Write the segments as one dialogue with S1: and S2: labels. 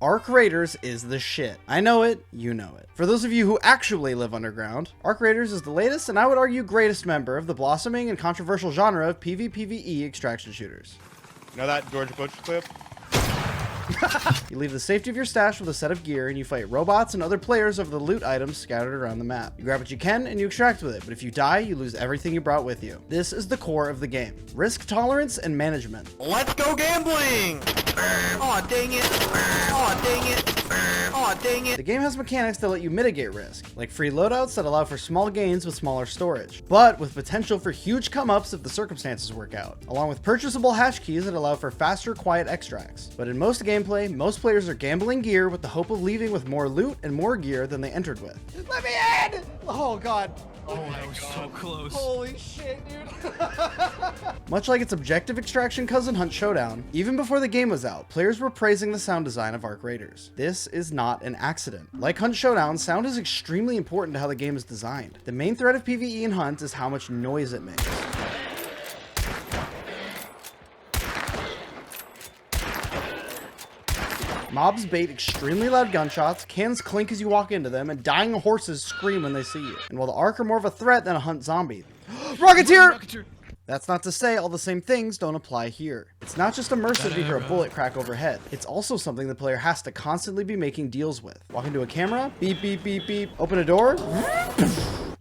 S1: Arc Raiders is the shit. I know it, you know it. For those of you who actually live underground, Arc Raiders is the latest and I would argue greatest member of the blossoming and controversial genre of PvPvE extraction shooters.
S2: You know that George Bush clip?
S1: You leave the safety of your stash with a set of gear and you fight robots and other players over the loot items scattered around the map. You grab what you can and you extract with it, but if you die, you lose everything you brought with you. This is the core of the game. Risk tolerance and management.
S3: Let's go gambling! Aw, dang it! Aw, dang it! Aw, dang it!
S1: The game has mechanics that let you mitigate risk, like free loadouts that allow for small gains with smaller storage, but with potential for huge come-ups if the circumstances work out, along with purchasable hash keys that allow for faster, quiet extracts. But in most gameplay, most players are gambling gear with the hope of leaving with more loot and more gear than they entered with. Let me in! Oh god.
S4: Oh, that was so close.
S1: Holy shit, dude. Much like its objective extraction cousin Hunt Showdown, even before the game was out, players were praising the sound design of Arc Raiders. This is not an accident. Like Hunt Showdown, sound is extremely important to how the game is designed. The main threat of PvE in Hunt is how much noise it makes. Mobs bait extremely loud gunshots, cans clink as you walk into them, and dying horses scream when they see you. And while the Ark are more of a threat than a Hunt zombie. Rocketeer! That's not to say all the same things don't apply here. It's not just immersive to hear a bullet crack overhead. It's also something the player has to constantly be making deals with. Walk into a camera, beep, beep, beep, beep. Open a door,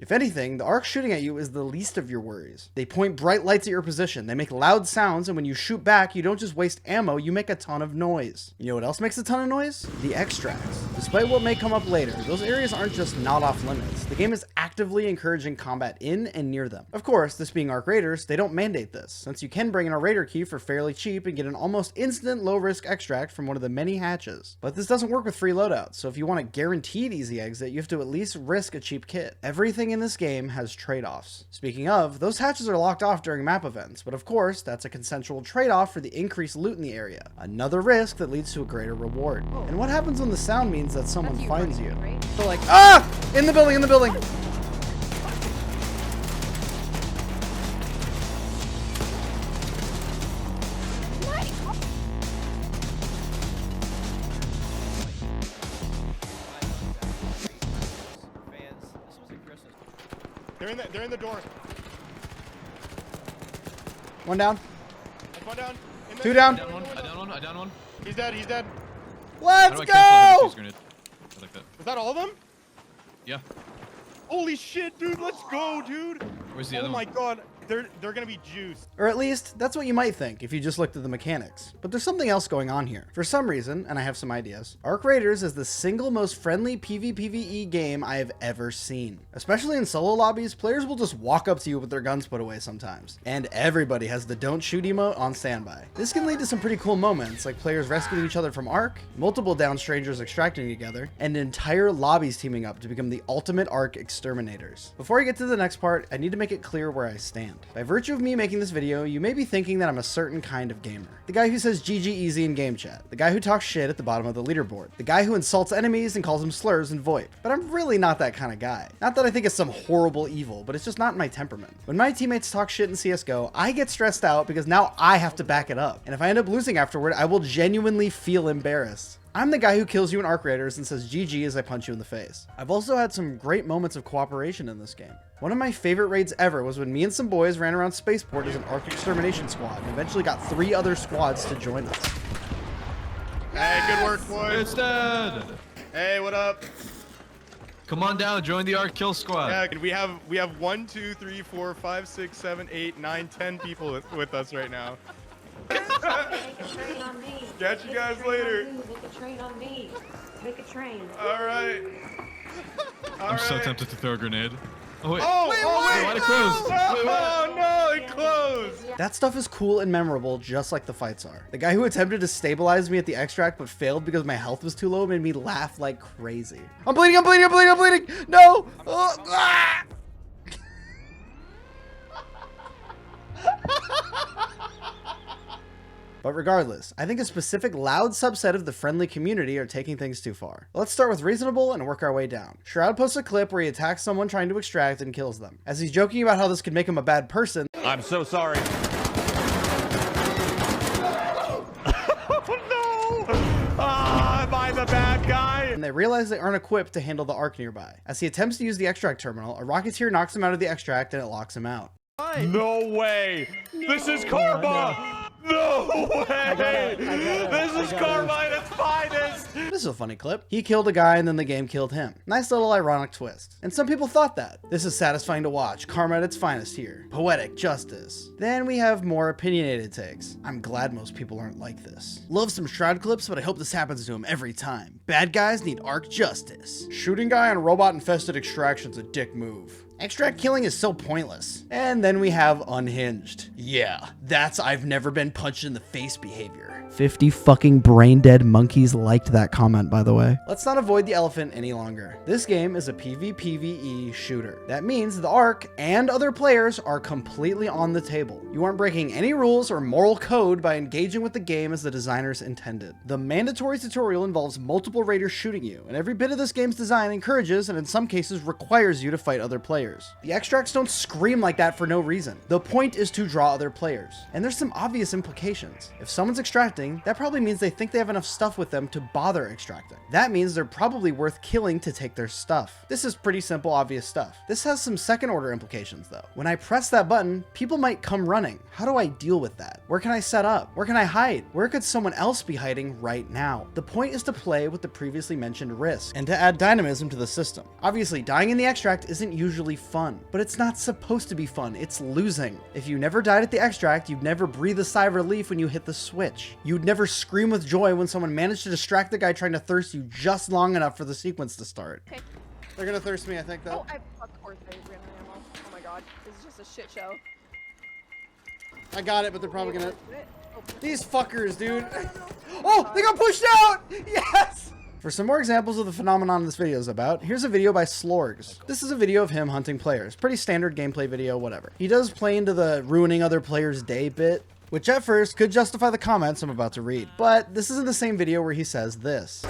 S1: if anything, the Ark shooting at you is the least of your worries. They point bright lights at your position, they make loud sounds, and when you shoot back, you don't just waste ammo, you make a ton of noise. You know what else makes a ton of noise? The extracts. Despite what may come up later, those areas aren't just not off limits. The game is actively encouraging combat in and near them. Of course, this being Arc Raiders, they don't mandate this, since you can bring in a Raider key for fairly cheap and get an almost instant low-risk extract from one of the many hatches. But this doesn't work with free loadouts, so if you want a guaranteed easy exit, you have to at least risk a cheap kit. Everything in this game has trade-offs. Speaking of, those hatches are locked off during map events, but of course, that's a consensual trade-off for the increased loot in the area. Another risk that leads to a greater reward. And what happens when the sound means that someone finds you? So like, ah! In the building, in the building!
S2: They're in the door.
S1: One down.
S2: That's one down.
S1: Two down.
S4: I down one.
S2: He's dead.
S1: Let's go!
S4: I like that.
S2: Was that all of them?
S4: Yeah.
S2: Holy shit, dude. Let's go, dude.
S4: Where's the other
S2: Oh my
S4: one?
S2: god. They're gonna be juiced.
S1: Or at least, that's what you might think if you just looked at the mechanics. But there's something else going on here. For some reason, and I have some ideas, Arc Raiders is the single most friendly PvPvE game I have ever seen. Especially in solo lobbies, players will just walk up to you with their guns put away sometimes. And everybody has the don't shoot emote on standby. This can lead to some pretty cool moments, like players rescuing each other from Arc, multiple down strangers extracting together, and entire lobbies teaming up to become the ultimate Arc exterminators. Before I get to the next part, I need to make it clear where I stand. By virtue of me making this video, you may be thinking that I'm a certain kind of gamer. The guy who says GG easy in game chat. The guy who talks shit at the bottom of the leaderboard. The guy who insults enemies and calls them slurs in VoIP. But I'm really not that kind of guy. Not that I think it's some horrible evil, but it's just not my temperament. When my teammates talk shit in CSGO, I get stressed out because now I have to back it up. And if I end up losing afterward, I will genuinely feel embarrassed. I'm the guy who kills you in Arc Raiders and says GG as I punch you in the face. I've also had some great moments of cooperation in this game. One of my favorite raids ever was when me and some boys ran around Spaceport as an Arc extermination squad and eventually got 3 other squads to join us.
S2: Hey, good work, boys.
S4: It's dead.
S2: Hey, what up?
S4: Come on down, join the Arc Kill Squad.
S2: Yeah, we have 1, 2, 3, 4, 5, 6, 7, 8, 9, 10 people with us right now. Catch you guys later.
S5: Make a train on me. Make a train.
S2: All right.
S4: I'm so tempted to throw a grenade. Oh wait.
S2: Oh,
S4: wait, why'd it close?
S2: Oh no, it closed.
S1: That stuff is cool and memorable, just like the fights are. The guy who attempted to stabilize me at the extract but failed because my health was too low made me laugh like crazy. I'm bleeding, I'm bleeding, I'm bleeding, I'm bleeding! No! Ah! But regardless, I think a specific loud subset of the friendly community are taking things too far. Let's start with reasonable and work our way down. Shroud posts a clip where he attacks someone trying to extract and kills them. As he's joking about how this could make him a bad person,
S6: I'm so sorry. Oh no! Ah, my
S1: and they realize they aren't equipped to handle the arc nearby. As he attempts to use the extract terminal, a Rocketeer knocks him out of the extract and it locks him out.
S2: No way! This is karma! No way! This is karma at its finest!
S1: This is a funny clip. He killed a guy and then the game killed him. Nice little ironic twist. And some people thought that. This is satisfying to watch. Karma at its finest here. Poetic justice. Then we have more opinionated takes. I'm glad most people aren't like this. Love some Shroud clips, but I hope this happens to him every time. Bad guys need arc justice. Shooting guy on robot-infested extraction's a dick move. Extract killing is so pointless. And then we have unhinged. Yeah, that's I've never been punched in the face behavior. 50 fucking brain dead monkeys liked that comment, by the way. Let's not avoid the elephant any longer. This game is a PvPvE shooter. That means the Ark and other players are completely on the table. You aren't breaking any rules or moral code by engaging with the game as the designers intended. The mandatory tutorial involves multiple raiders shooting you, and every bit of this game's design encourages and in some cases requires you to fight other players. The extracts don't scream like that for no reason. The point is to draw other players. And there's some obvious implications. If someone's extracting, that probably means they think they have enough stuff with them to bother extracting. That means they're probably worth killing to take their stuff. This is pretty simple, obvious stuff. This has some second order implications though. When I press that button, people might come running. How do I deal with that? Where can I set up? Where can I hide? Where could someone else be hiding right now? The point is to play with the previously mentioned risk and to add dynamism to the system. Obviously, dying in the extract isn't usually fun, but it's not supposed to be fun. It's losing. If you never died at the extract, you'd never breathe a sigh of relief when you hit the switch. You'd never scream with joy when someone managed to distract the guy trying to thirst you just long enough for the sequence to start.
S6: Okay.
S1: They're gonna thirst me, I think, though.
S6: Oh, of course they ran out of ammo. Oh my god, this is just a shit show.
S1: I got it, but they're probably gonna...
S6: Oh,
S1: These fuckers, dude. Oh, they got pushed out! Yes! For some more examples of the phenomenon this video is about, here's a video by Slorgs. This is a video of him hunting players. Pretty standard gameplay video, whatever. He does play into the ruining other players' day bit, which at first could justify the comments I'm about to read. But this isn't the same video where he says this.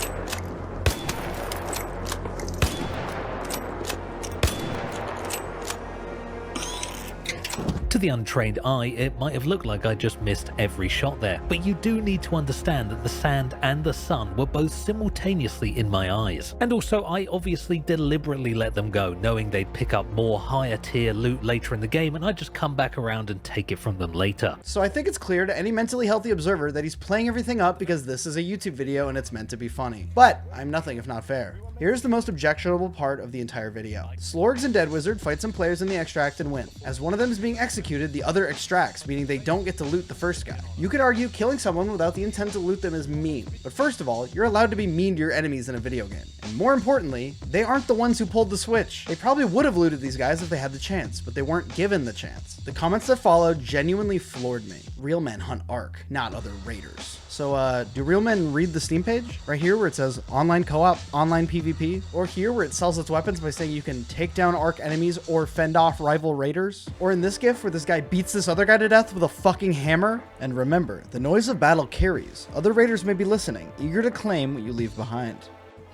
S7: To the untrained eye, it might have looked like I just missed every shot there, but you do need to understand that the sand and the sun were both simultaneously in my eyes. And also, I obviously deliberately let them go, knowing they'd pick up more higher tier loot later in the game and I'd just come back around and take it from them later.
S1: So I think it's clear to any mentally healthy observer that he's playing everything up because this is a YouTube video and it's meant to be funny. But I'm nothing if not fair. Here's the most objectionable part of the entire video. Slorgs and Dead Wizard fight some players in the extract and win. As one of them is being executed, the other extracts, meaning they don't get to loot the first guy. You could argue killing someone without the intent to loot them is mean. But first of all, you're allowed to be mean to your enemies in a video game. And more importantly, they aren't the ones who pulled the switch. They probably would have looted these guys if they had the chance, but they weren't given the chance. The comments that followed genuinely floored me. Real men hunt Ark, not other raiders. So, do real men read the Steam page? Right here where it says online co-op, online PvP? Or here where it sells its weapons by saying you can take down Ark enemies or fend off rival raiders? Or in this GIF where this guy beats this other guy to death with a fucking hammer? And remember, the noise of battle carries. Other raiders may be listening, eager to claim what you leave behind.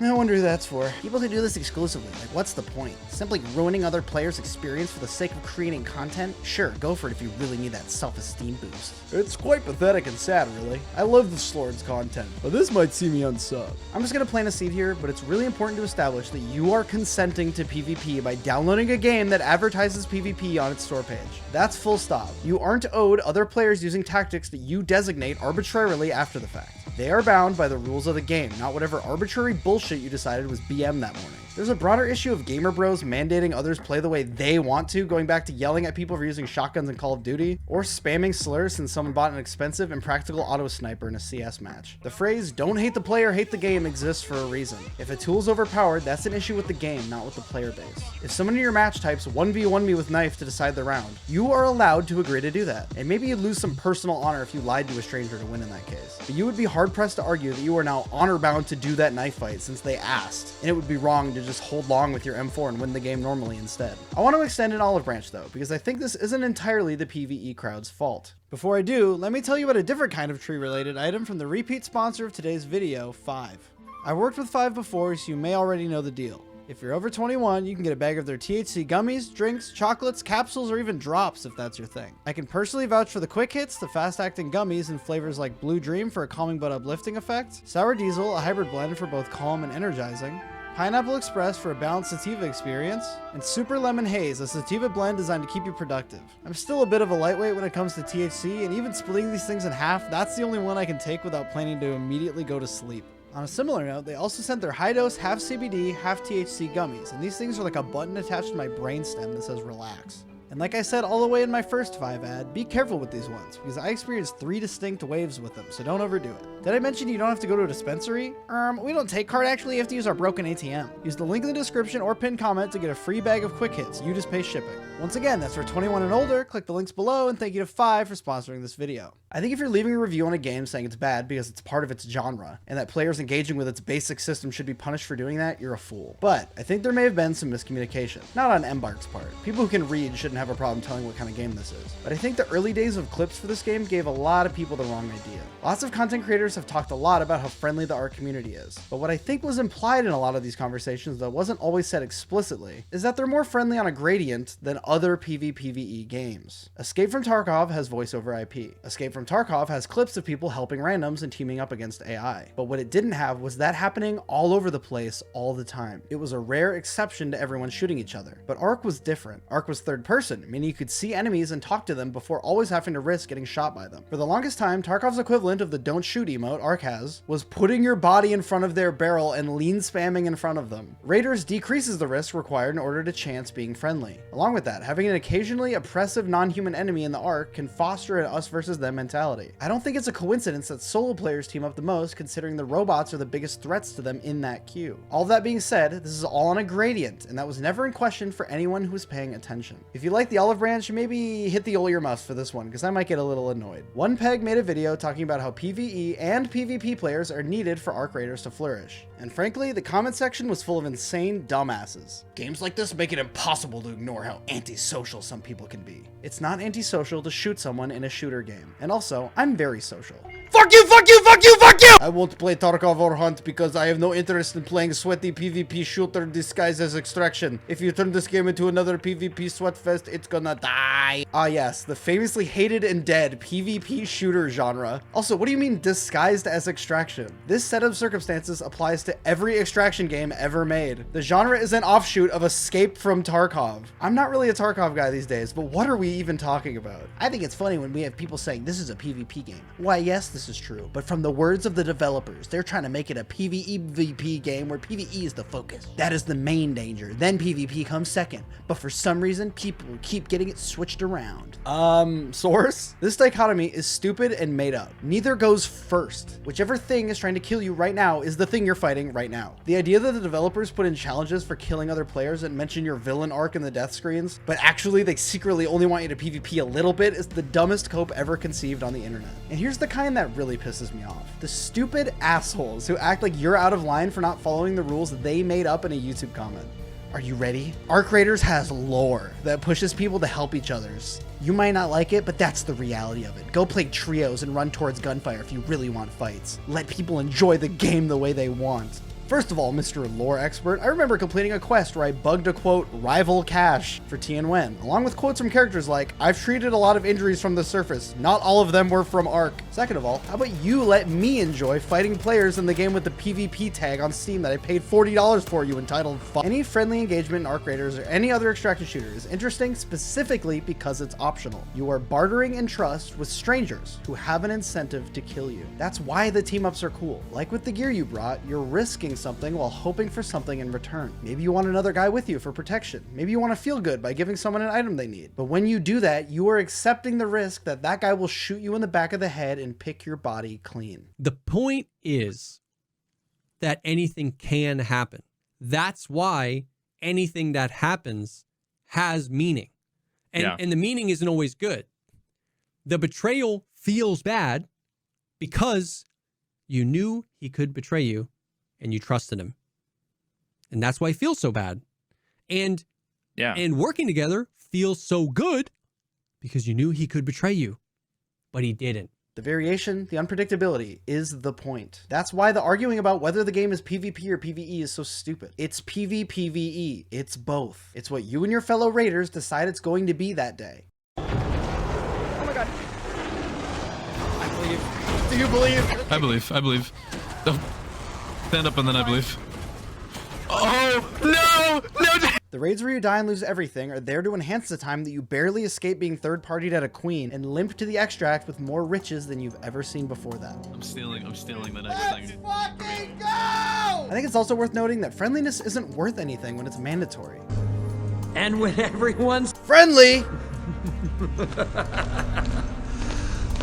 S1: I wonder who that's for. People who do this exclusively, like what's the point? Simply ruining other players' experience for the sake of creating content? Sure, go for it if you really need that self-esteem boost. It's quite pathetic and sad, really. I love the Slords content, but this might see me unsub. I'm just gonna plant a seed here, but it's really important to establish that you are consenting to PvP by downloading a game that advertises PvP on its store page. That's full stop. You aren't owed other players using tactics that you designate arbitrarily after the fact. They are bound by the rules of the game, not whatever arbitrary bullshit you decided was BM that morning. There's a broader issue of gamer bros mandating others play the way they want to, going back to yelling at people for using shotguns in Call of Duty, or spamming slurs since someone bought an expensive impractical auto sniper in a CS match. The phrase, don't hate the player, hate the game exists for a reason. If a tool's overpowered, that's an issue with the game, not with the player base. If someone in your match types 1v1 me with knife to decide the round, you are allowed to agree to do that. And maybe you'd lose some personal honor if you lied to a stranger to win in that case. But you would be hard pressed to argue that you are now honor bound to do that knife fight since they asked, and it would be wrong to just hold long with your M4 and win the game normally instead. I want to extend an olive branch though, because I think this isn't entirely the PvE crowd's fault. Before I do, let me tell you about a different kind of tree related item from the repeat sponsor of today's video, 5. I've worked with 5 before, so you may already know the deal. If you're over 21, you can get a bag of their THC gummies, drinks, chocolates, capsules, or even drops if that's your thing. I can personally vouch for the quick hits, the fast-acting gummies in flavors like Blue Dream for a calming but uplifting effect, Sour Diesel, a hybrid blend for both calm and energizing, Pineapple Express for a balanced sativa experience, and Super Lemon Haze, a sativa blend designed to keep you productive. I'm still a bit of a lightweight when it comes to THC, and even splitting these things in half, that's the only one I can take without planning to immediately go to sleep. On a similar note, they also sent their high-dose, half CBD, half THC gummies, and these things are like a button attached to my brainstem that says relax. And like I said all the way in my first 5 ad, be careful with these ones, because I experienced 3 distinct waves with them, so don't overdo it. Did I mention you don't have to go to a dispensary? We don't take card, actually, you have to use our broken ATM. Use the link in the description or pinned comment to get a free bag of quick hits, you just pay shipping. Once again, that's for 21 and older, click the links below, and thank you to Five for sponsoring this video. I think if you're leaving a review on a game saying it's bad because it's part of its genre, and that players engaging with its basic system should be punished for doing that, you're a fool. But I think there may have been some miscommunication. Not on Embark's part. People who can read shouldn't have a problem telling what kind of game this is. But I think the early days of clips for this game gave a lot of people the wrong idea. Lots of content creators have talked a lot about how friendly the ARK community is. But what I think was implied in a lot of these conversations that wasn't always said explicitly is that they're more friendly on a gradient than other PvPvE games. Escape from Tarkov has voice over IP. Escape from Tarkov has clips of people helping randoms and teaming up against AI. But what it didn't have was that happening all over the place all the time. It was a rare exception to everyone shooting each other. But ARK was different. ARK was third person, meaning you could see enemies and talk to them before always having to risk getting shot by them. For the longest time, Tarkov's equivalent of the don't shoot emote ARK has was putting your body in front of their barrel and lean spamming in front of them. Raiders decreases the risk required in order to chance being friendly. Along with that, having an occasionally oppressive non-human enemy in the ARK can foster an us versus them mentality. I don't think it's a coincidence that solo players team up the most, considering the robots are the biggest threats to them in that queue. All of that being said, this is all on a gradient, and that was never in question for anyone who was paying attention. If you like the olive branch, maybe hit the earmuffs for this one, because I might get a little annoyed. One Peg made a video talking about how PvE and PvP players are needed for ARK Raiders to flourish. And frankly, the comment section was full of insane dumbasses. Games like this make it impossible to ignore how antisocial some people can be. It's not antisocial to shoot someone in a shooter game. And also, I'm very social. Fuck you, fuck you, fuck you, fuck you! I won't play Tarkov or Hunt because I have no interest in playing sweaty PvP shooter disguised as Extraction. If you turn this game into another PvP sweatfest, it's gonna die. Ah yes, the famously hated and dead PvP shooter genre. Also, what do you mean disguised as Extraction? This set of circumstances applies to every Extraction game ever made. The genre is an offshoot of Escape from Tarkov. I'm not really a Tarkov guy these days, but what are we even talking about? I think it's funny when we have people saying this is a PvP game. Why, yes, this is true, but from the words of the developers, they're trying to make it a PvE game where PvE is the focus. That is the main danger. Then PvP comes second, but for some reason, people keep getting it switched around. Source? This dichotomy is stupid and made up. Neither goes first. Whichever thing is trying to kill you right now is the thing you're fighting right now. The idea that the developers put in challenges for killing other players and mention your villain arc in the death screens, but actually they secretly only want you to PvP a little bit is the dumbest cope ever conceived on the internet. And here's the kind that really pisses me off. The stupid assholes who act like you're out of line for not following the rules they made up in a YouTube comment. Are you ready? ARK Raiders has lore that pushes people to help each other's. You might not like it, but that's the reality of it. Go play trios and run towards gunfire if you really want fights. Let people enjoy the game the way they want. First of all, Mr. Lore Expert, I remember completing a quest where I bugged a quote, rival cache for Tien Wen, along with quotes from characters like, I've treated a lot of injuries from the surface, not all of them were from ARK. Second of all, how about you let me enjoy fighting players in the game with the PvP tag on Steam that I paid $40 for, you entitled fuck. Any friendly engagement in ARK Raiders or any other extraction shooter is interesting specifically because it's optional. You are bartering in trust with strangers who have an incentive to kill you. That's why the team ups are cool. Like with the gear you brought, you're risking something while hoping for something in return. Maybe you want another guy with you for protection. Maybe you want to feel good by giving someone an item they need. But when you do that, you are accepting the risk that that guy will shoot you in the back of the head and pick your body clean.
S8: The point is that anything can happen. That's why anything that happens has meaning. And the meaning isn't always good. The betrayal feels bad because you knew he could betray you and you trusted him. And that's why it feels so bad. And working together feels so good because you knew he could betray you, but he didn't.
S1: The variation, the unpredictability, is the point. That's why the arguing about whether the game is PvP or PvE is so stupid. It's PvPvE. It's both. It's what you and your fellow raiders decide it's going to be that day.
S6: Oh my god.
S1: I believe. Do you believe?
S4: I believe. Oh, stand up and then I believe. Oh, no!
S1: The raids where you die and lose everything are there to enhance the time that you barely escape being third-partied at a queen and limp to the extract with more riches than you've ever seen before that.
S4: I'm stealing the next thing.
S1: Fucking go! I think it's also worth noting that friendliness isn't worth anything when it's mandatory.
S9: And when everyone's
S1: Friendly!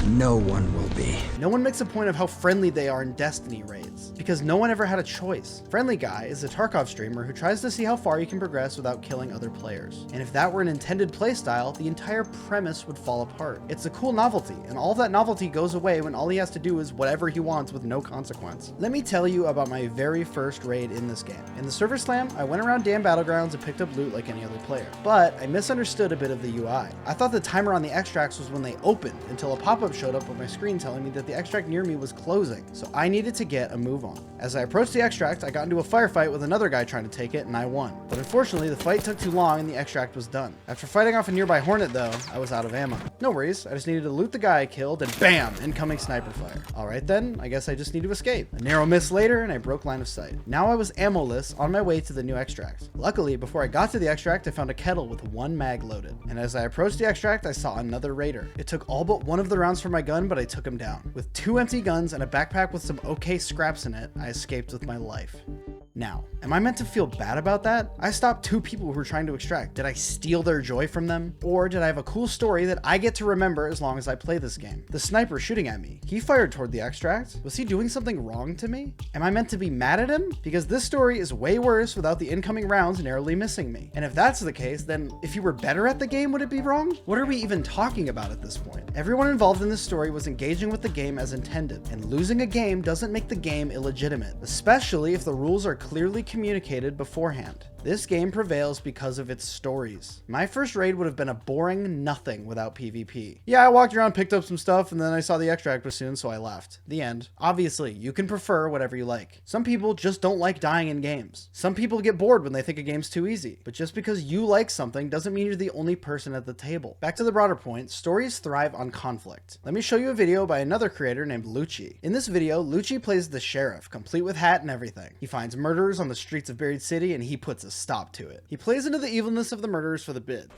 S9: no one will be.
S1: No one makes a point of how friendly they are in Destiny raids, because no one ever had a choice. Friendly Guy is a Tarkov streamer who tries to see how far you can progress without killing other players. And if that were an intended playstyle, the entire premise would fall apart. It's a cool novelty, and all of that novelty goes away when all he has to do is whatever he wants with no consequence. Let me tell you about my very first raid in this game. In the server slam, I went around damn battlegrounds and picked up loot like any other player. But I misunderstood a bit of the UI. I thought the timer on the extracts was when they opened, until a pop-up showed up on my screen telling me that the extract near me was closing, so I needed to get a move on. As I approached the extract, I got into a firefight with another guy trying to take it, and I won. But unfortunately, the fight took too long and the extract was done. After fighting off a nearby hornet though, I was out of ammo. No worries, I just needed to loot the guy I killed, and BAM! Incoming sniper fire. Alright then, I guess I just need to escape. A narrow miss later, and I broke line of sight. Now I was ammo-less on my way to the new extract. Luckily, before I got to the extract, I found a kettle with one mag loaded. And as I approached the extract, I saw another raider. It took all but one of the rounds from my gun, but I took him down. With 2 empty guns and a backpack with some okay scraps in it, I escaped with my life. Now, am I meant to feel bad about that? I stopped 2 people who were trying to extract. Did I steal their joy from them? Or did I have a cool story that I get to remember as long as I play this game? The sniper shooting at me, he fired toward the extract. Was he doing something wrong to me? Am I meant to be mad at him? Because this story is way worse without the incoming rounds narrowly missing me. And if that's the case, then if you were better at the game, would it be wrong? What are we even talking about at this point? Everyone involved in this story was engaging with the game as intended, and losing a game doesn't make the game illegitimate, especially if the rules are clearly communicated beforehand. This game prevails because of its stories. My first raid would have been a boring nothing without PvP. Yeah, I walked around, picked up some stuff, and then I saw the extract was soon, so I left. The end. Obviously, you can prefer whatever you like. Some people just don't like dying in games. Some people get bored when they think a game's too easy. But just because you like something doesn't mean you're the only person at the table. Back to the broader point, stories thrive on conflict. Let me show you a video by another creator named Lucci. In this video, Lucci plays the sheriff, complete with hat and everything. He finds murderers on the streets of Buried City, and he puts a stop to it. He plays into the evilness of the murderers for the bid.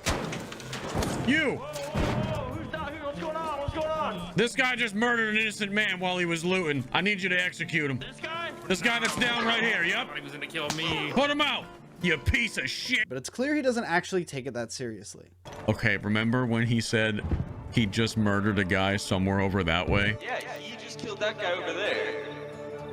S2: You!
S10: Who's down here? What's going on? What's going on?
S2: This guy just murdered an innocent man while he was looting. I need you to execute him.
S10: This guy?
S2: This guy that's down right here, yep.
S10: He was gonna kill me.
S2: Put him out, you piece of shit.
S1: But it's clear he doesn't actually take it that seriously.
S2: Okay, remember when he said he just murdered a guy somewhere over that way?
S11: Yeah, you just killed that guy over there.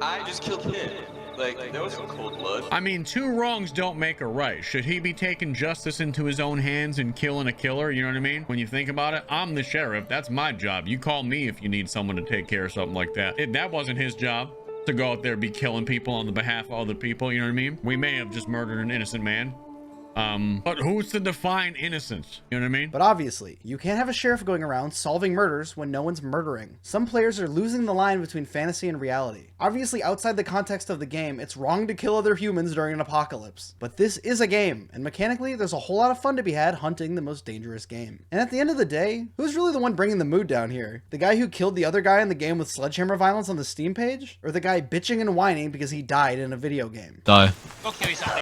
S11: I just killed him. Like, that was some cold blood.
S2: I mean, 2 wrongs don't make a right. Should he be taking justice into his own hands and killing a killer? You know what I mean? When you think about it, I'm the sheriff. That's my job. You call me if you need someone to take care of something like that. That wasn't his job to go out there and be killing people on the behalf of other people. You know what I mean? We may have just murdered an innocent man. But who's to define innocence? You know what I mean?
S1: But obviously, you can't have a sheriff going around solving murders when no one's murdering. Some players are losing the line between fantasy and reality. Obviously, outside the context of the game, it's wrong to kill other humans during an apocalypse. But this is a game, and mechanically, there's a whole lot of fun to be had hunting the most dangerous game. And at the end of the day, who's really the one bringing the mood down here? The guy who killed the other guy in the game with sledgehammer violence on the Steam page? Or the guy bitching and whining because he died in a video game?
S4: Die.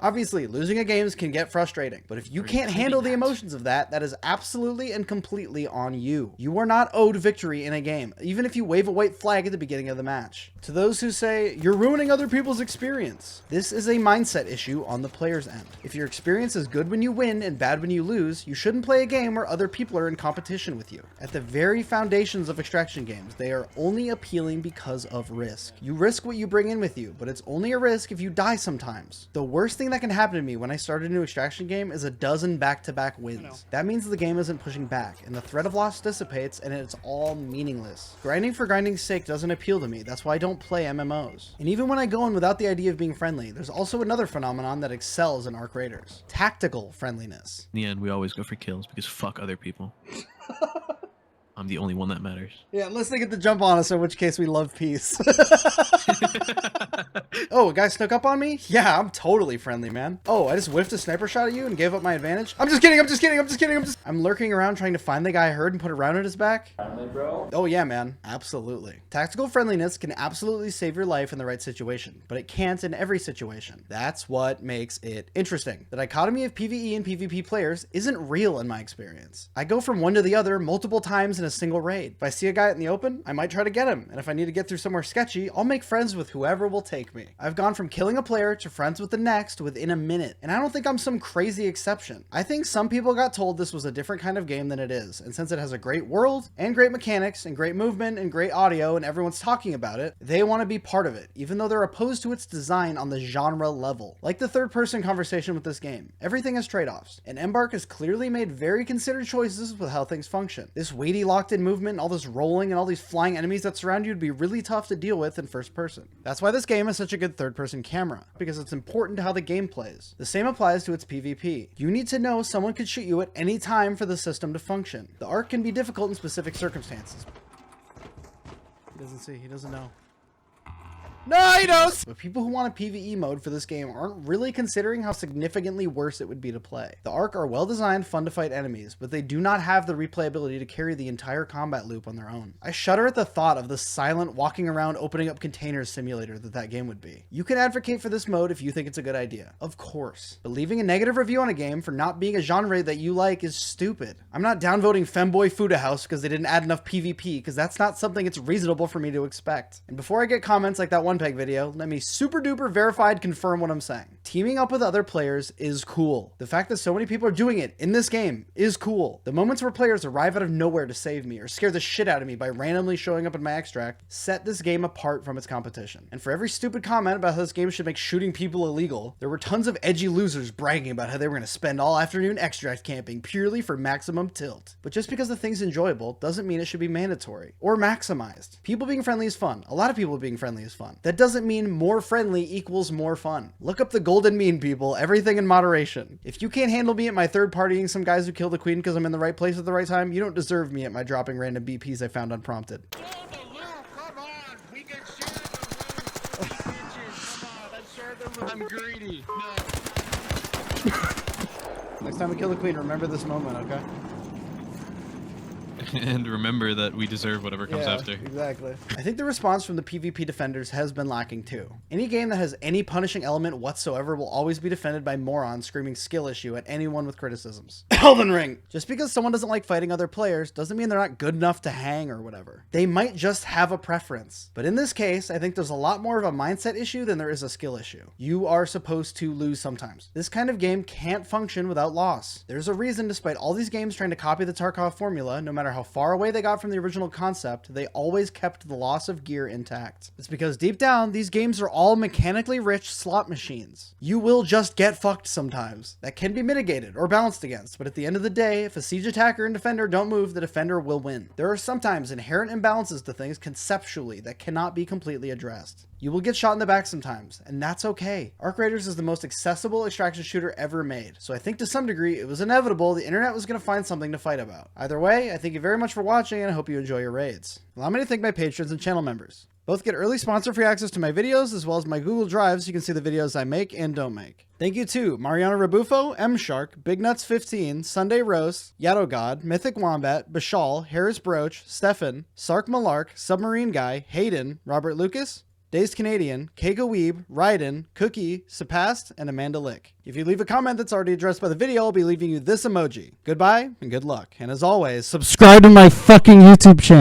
S1: Obviously, losing a game can get frustrating, but if you can't handle the emotions of that, that is absolutely and completely on you. You are not owed victory in a game, even if you wave a white flag at the beginning of the match. To those who say, you're ruining other people's experience, this is a mindset issue on the player's end. If your experience is good when you win and bad when you lose, you shouldn't play a game where other people are in competition with you. At the very foundations of extraction games, they are only appealing because of risk. You risk what you bring in with you, but it's only a risk if you die sometimes. The worst thing that can happen to me when I start a new extraction game is a dozen back-to-back wins. That means the game isn't pushing back, and the threat of loss dissipates, and it's all meaningless. Grinding for grinding's sake doesn't appeal to me. That's why I don't play MMOs. And even when I go in without the idea of being friendly, there's also another phenomenon that excels in Arc Raiders: tactical friendliness.
S12: In the end, we always go for kills because fuck other people.
S4: I'm the only one that matters.
S1: Yeah, unless they get the jump on us, in which case we love peace. Oh, a guy snuck up on me? Yeah, I'm totally friendly, man. Oh, I just whiffed a sniper shot at you and gave up my advantage? I'm just kidding, I'm lurking around trying to find the guy I heard and put a round in his back.
S10: Friendly, bro.
S1: Oh yeah, man. Absolutely. Tactical friendliness can absolutely save your life in the right situation, but it can't in every situation. That's what makes it interesting. The dichotomy of PvE and PvP players isn't real in my experience. I go from one to the other multiple times in a single raid. If I see a guy out in the open, I might try to get him, and if I need to get through somewhere sketchy, I'll make friends with whoever will take me. I've gone from killing a player to friends with the next within a minute, and I don't think I'm some crazy exception. I think some people got told this was a different kind of game than it is, and since it has a great world, and great mechanics, and great movement, and great audio, and everyone's talking about it, they want to be part of it, even though they're opposed to its design on the genre level. Like the third-person conversation with this game, everything has trade-offs, and Embark has clearly made very considered choices with how things function. This weighty locked-in movement, all this rolling, and all these flying enemies that surround you would be really tough to deal with in first person. That's why this game has such a good third-person camera, because it's important to how the game plays. The same applies to its PvP. You need to know someone could shoot you at any time for the system to function. The arc can be difficult in specific circumstances. He doesn't see, he doesn't know. No, he knows! But people who want a PvE mode for this game aren't really considering how significantly worse it would be to play. The Ark are well-designed, fun-to-fight enemies, but they do not have the replayability to carry the entire combat loop on their own. I shudder at the thought of the silent, walking around opening up containers simulator that game would be. You can advocate for this mode if you think it's a good idea, of course, but leaving a negative review on a game for not being a genre that you like is stupid. I'm not downvoting Femboy Fuda House because they didn't add enough PvP, because that's not something it's reasonable for me to expect. And before I get comments like that one peg video, let me super duper verified confirm what I'm saying. Teaming up with other players is cool. The fact that so many people are doing it in this game is cool. The moments where players arrive out of nowhere to save me or scare the shit out of me by randomly showing up in my extract set this game apart from its competition. And for every stupid comment about how this game should make shooting people illegal, there were tons of edgy losers bragging about how they were going to spend all afternoon extract camping purely for maximum tilt. But just because the thing's enjoyable doesn't mean it should be mandatory or maximized. People being friendly is fun. A lot of people being friendly is fun. That doesn't mean more friendly equals more fun. Look up the golden mean, people. Everything in moderation. If you can't handle me at my third partying some guys who kill the queen because I'm in the right place at the right time, you don't deserve me at my dropping random BPs I found unprompted.
S4: I'm greedy.
S1: Next time we kill the queen, remember this moment, okay?
S4: And remember that we deserve whatever comes after.
S1: Exactly. I think the response from the PvP defenders has been lacking too. Any game that has any punishing element whatsoever will always be defended by morons screaming skill issue at anyone with criticisms. Elden Ring! Just because someone doesn't like fighting other players doesn't mean they're not good enough to hang or whatever. They might just have a preference. But in this case, I think there's a lot more of a mindset issue than there is a skill issue. You are supposed to lose sometimes. This kind of game can't function without loss. There's a reason, despite all these games trying to copy the Tarkov formula, no matter how far away they got from the original concept, they always kept the loss of gear intact. It's because deep down, these games are all mechanically rich slot machines. You will just get fucked sometimes. That can be mitigated or balanced against, but at the end of the day, if a siege attacker and defender don't move, the defender will win. There are sometimes inherent imbalances to things conceptually that cannot be completely addressed. You will get shot in the back sometimes, and that's okay. Arc Raiders is the most accessible extraction shooter ever made, so I think to some degree it was inevitable the internet was going to find something to fight about. Either way, I thank you very much for watching, and I hope you enjoy your raids. Allow me to thank my patrons and channel members. Both get early sponsor-free access to my videos, as well as my Google Drive so you can see the videos I make and don't make. Thank you to Mariano Rebufo, M Shark, Big Nuts 15, Sunday Roast, Yato God, Mythic Wombat, Bashal, Harris Broach, Stefan, Sark Malark, Submarine Guy, Hayden, Robert Lucas, Dazed Canadian, Keiko Weeb, Ryden, Cookie, Sapast, and Amanda Lick. If you leave a comment that's already addressed by the video, I'll be leaving you this emoji. Goodbye and good luck. And as always, subscribe to my fucking YouTube channel.